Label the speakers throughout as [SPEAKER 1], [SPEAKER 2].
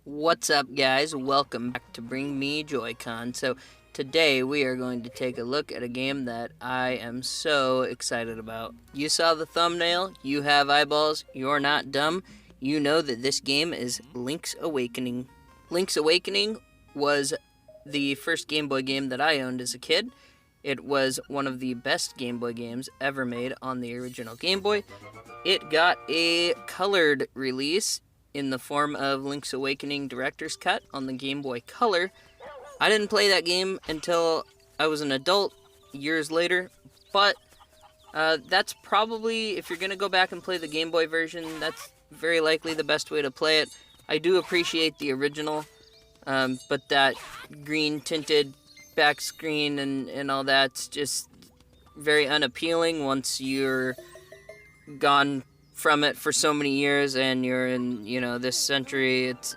[SPEAKER 1] What's up, guys? Welcome back to Bring Me Joy-Con. So today we are going to take a look at a game that I am so excited about. You saw the thumbnail, you have eyeballs, you're not dumb. You know that this game is Link's Awakening. Link's Awakening was the first Game Boy game that I owned as a kid. It was one of the best Game Boy games ever made on the original Game Boy. It got a colored release in the form of Link's Awakening Director's Cut on the Game Boy Color. I didn't play that game until I was an adult, years later, but that's probably, if you're going to go back and play the Game Boy version, that's very likely the best way to play it. I do appreciate the original, but that green tinted back screen and all that's just very unappealing once you're gone from it for so many years and you're in, this century. It's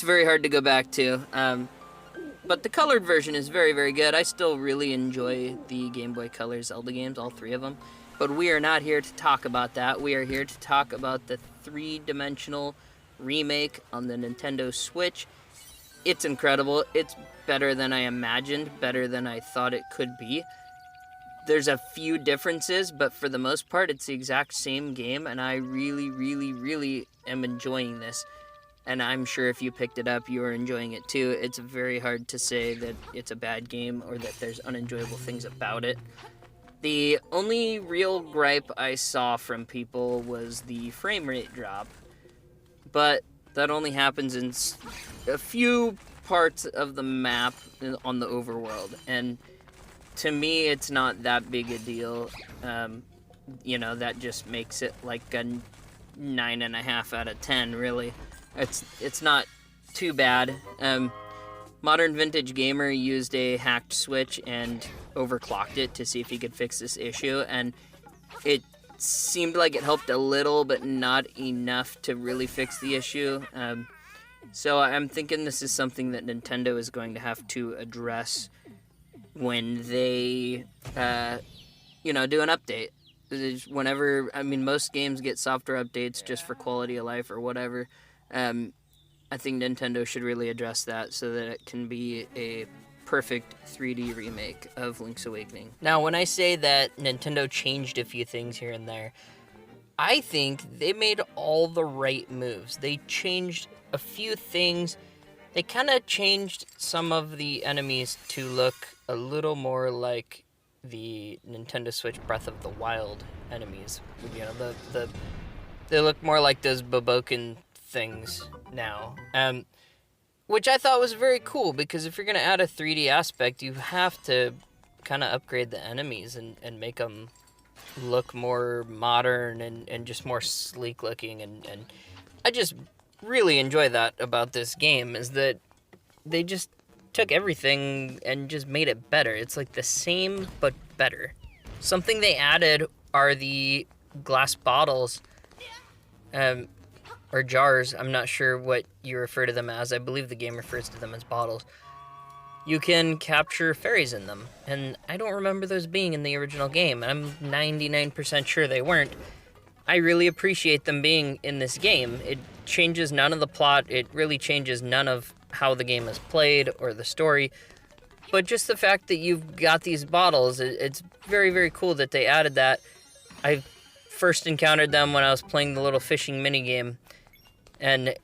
[SPEAKER 1] very hard to go back to. But the colored version is very, very good. I still really enjoy the Game Boy Color Zelda games, all three of them. But we are not here to talk about that. We are here to talk about the three-dimensional remake on the Nintendo Switch. It's incredible. It's better than I imagined, better than I thought it could be. There's a few differences, but for the most part, it's the exact same game, and I really, really, really am enjoying this. And I'm sure if you picked it up, you are enjoying it too. It's very hard to say that it's a bad game or that there's unenjoyable things about it. The only real gripe I saw from people was the frame rate drop, but that only happens in a few parts of the map on the overworld, and to me, it's not that big a deal. That just makes it like a 9.5 out of 10, really. It's not too bad. Modern Vintage Gamer used a hacked Switch and overclocked it to see if he could fix this issue, and it seemed like it helped a little, but not enough to really fix the issue. So I'm thinking this is something that Nintendo is going to have to address when they, do an update. Most games get software updates just for quality of life or whatever. I think Nintendo should really address that so that it can be a perfect 3D remake of Link's Awakening. Now, when I say that Nintendo changed a few things here and there, I think they made all the right moves. They changed a few things. They kind of changed some of the enemies to look a little more like the Nintendo Switch Breath of the Wild enemies. They look more like those Boboken things now. Which I thought was very cool, because if you're going to add a 3D aspect, you have to kind of upgrade the enemies and make them look more modern and just more sleek looking. And I just really enjoy that about this game, is that they just took everything and just made it better. It's like the same but better. Something they added are the glass bottles, or jars. I'm not sure what you refer to them as. I believe the game refers to them as bottles. You can capture fairies in them, and I don't remember those being in the original game. I'm 99% sure they weren't. I really appreciate them being in this game. It changes none of the plot. It really changes none of how the game is played or the story. But just the fact that you've got these bottles, it's very, very cool that they added that. I first encountered them when I was playing the little fishing minigame, and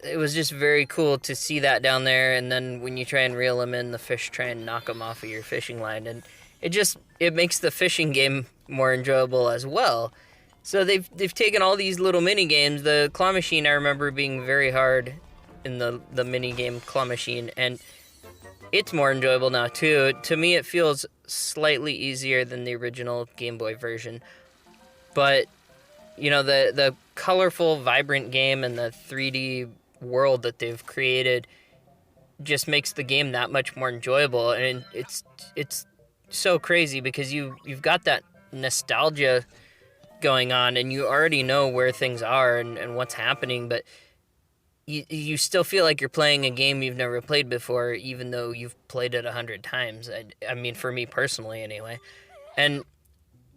[SPEAKER 1] it was just very cool to see that down there. And then when you try and reel them in, the fish try and knock them off of your fishing line. And it makes the fishing game more enjoyable as well. So they've taken all these little mini games. The claw machine, I remember being very hard in the mini game claw machine, and it's more enjoyable now too. To me, it feels slightly easier than the original Game Boy version. But the colorful, vibrant game and the 3D world that they've created just makes the game that much more enjoyable. And it's so crazy because you've got that nostalgia going on, and you already know where things are and what's happening, but you still feel like you're playing a game you've never played before, even though you've played it 100 times. I mean, for me personally anyway. And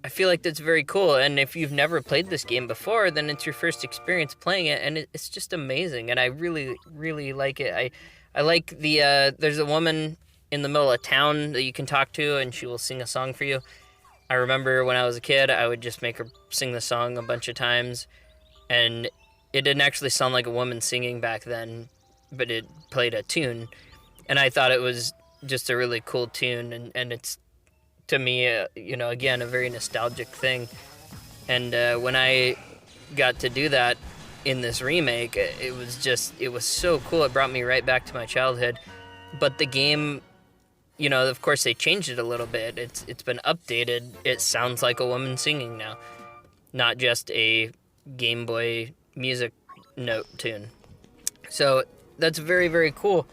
[SPEAKER 1] I feel like that's very cool. And if you've never played this game before, then it's your first experience playing it, and it's just amazing. And I really, really like it. I like there's a woman in the middle of town that you can talk to, and she will sing a song for you. I remember when I was a kid, I would just make her sing the song a bunch of times, and it didn't actually sound like a woman singing back then, but it played a tune, and I thought it was just a really cool tune, and it's, to me, again, a very nostalgic thing. And when I got to do that in this remake, it was so cool. It brought me right back to my childhood. But the game, of course they changed it a little bit. It's been updated. It sounds like a woman singing now, not just a Game Boy music note tune. So that's very, very cool.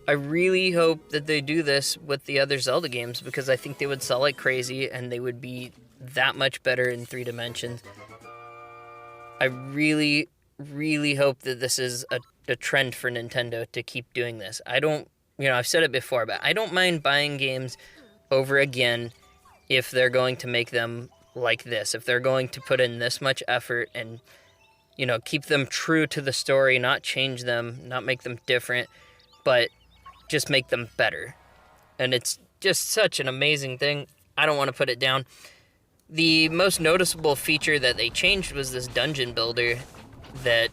[SPEAKER 1] I really hope that they do this with the other Zelda games, because I think they would sell like crazy and they would be that much better in 3 dimensions. I really, really hope that this is a trend for Nintendo to keep doing this. I've said it before, but I don't mind buying games over again if they're going to make them like this, if they're going to put in this much effort and, keep them true to the story, not change them, not make them different, but just make them better. And it's just such an amazing thing. I don't want to put it down. The most noticeable feature that they changed was this dungeon builder that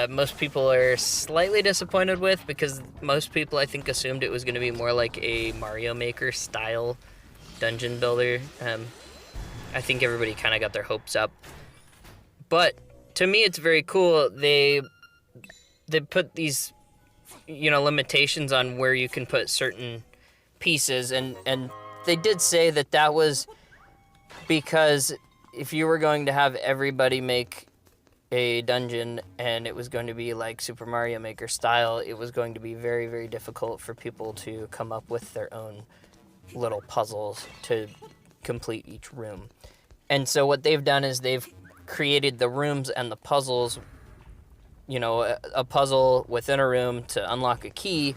[SPEAKER 1] most people are slightly disappointed with, because most people, I think, assumed it was going to be more like a Mario Maker style dungeon builder. I think everybody kind of got their hopes up. But to me, it's very cool. They put these limitations on where you can put certain pieces, and they did say that was because if you were going to have everybody make a dungeon and it was going to be like Super Mario Maker style, it was going to be very, very difficult for people to come up with their own little puzzles to complete each room. And so what they've done is they've created the rooms and the puzzles, a puzzle within a room to unlock a key,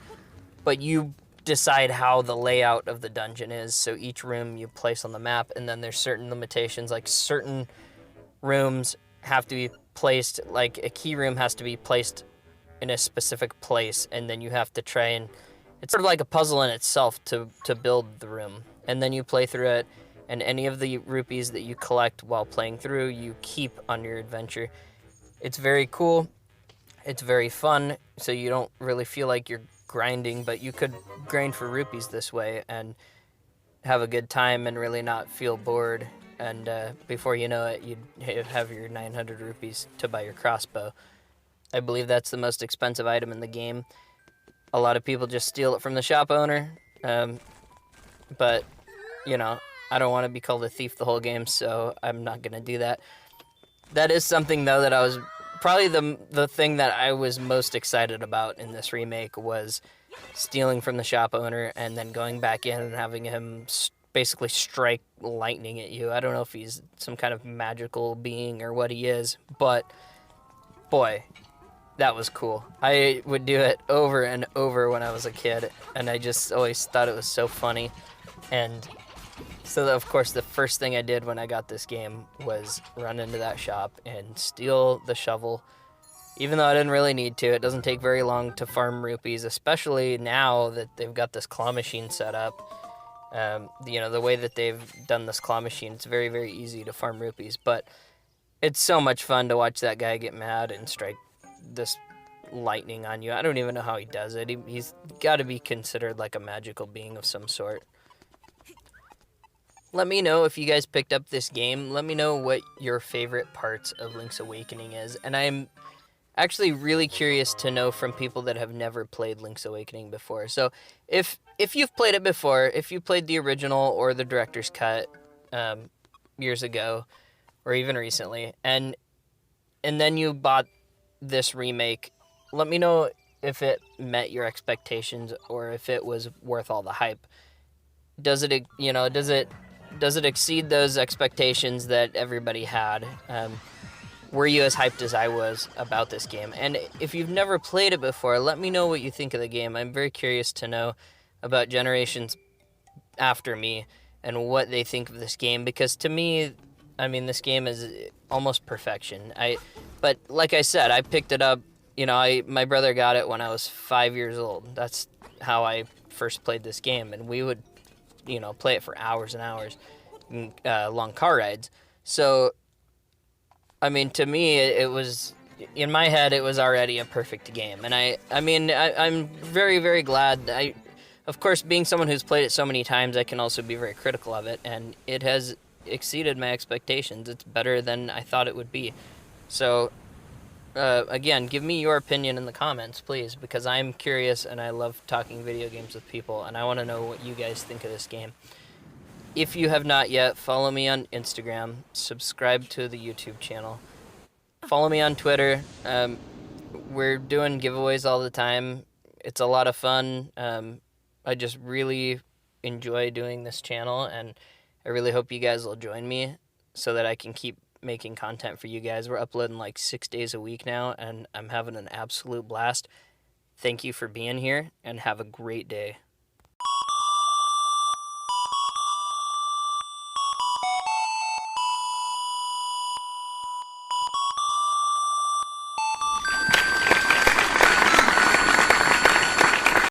[SPEAKER 1] but you decide how the layout of the dungeon is. So each room you place on the map, and then there's certain limitations, like certain rooms have to be placed, like a key room has to be placed in a specific place, and then you have to try and, it's sort of like a puzzle in itself to build the room. And then you play through it, and any of the rupees that you collect while playing through, you keep on your adventure. It's very cool. It's very fun, so you don't really feel like you're grinding, but you could grind for rupees this way and have a good time and really not feel bored. And before you know it, you'd have your 900 rupees to buy your crossbow. I believe that's the most expensive item in the game. A lot of people just steal it from the shop owner, but, I don't want to be called a thief the whole game, so I'm not going to do that. That is something, though, that I was probably the thing that I was most excited about in this remake was stealing from the shop owner and then going back in and having him basically strike lightning at you. I don't know if he's some kind of magical being or what he is, but boy, that was cool. I would do it over and over when I was a kid, and I just always thought it was so funny. And so, of course, the first thing I did when I got this game was run into that shop and steal the shovel, even though I didn't really need to. It doesn't take very long to farm rupees, especially now that they've got this claw machine set up. The way that they've done this claw machine, it's very, very easy to farm rupees. But it's so much fun to watch that guy get mad and strike this lightning on you. I don't even know how he does it. He's got to be considered like a magical being of some sort. Let me know if you guys picked up this game. Let me know what your favorite parts of Link's Awakening is. And I'm actually really curious to know from people that have never played Link's Awakening before. So if you've played it before, if you played the original or the director's cut years ago or even recently, and then you bought this remake, let me know if it met your expectations or if it was worth all the hype. Does it exceed those expectations that everybody had? Were you as hyped as I was about this game? And if you've never played it before, let me know what you think of the game. I'm very curious to know about generations after me and what they think of this game, because to me, I mean, this game is almost perfection. But like I said, I picked it up, my brother got it when I was 5 years old. That's how I first played this game, and we would, play it for hours and hours, long car rides. So, I mean, to me, it was, in my head, it was already a perfect game. And I'm very, very glad. Of course, being someone who's played it so many times, I can also be very critical of it, and it has exceeded my expectations. It's better than I thought it would be. So, again, give me your opinion in the comments, please, because I'm curious and I love talking video games with people, and I want to know what you guys think of this game. If you have not yet, follow me on Instagram, subscribe to the YouTube channel, follow me on Twitter. We're doing giveaways all the time. It's a lot of fun. I just really enjoy doing this channel, and I really hope you guys will join me so that I can keep making content for you guys. We're uploading like 6 days a week now, and I'm having an absolute blast. Thank you for being here, and have a great day.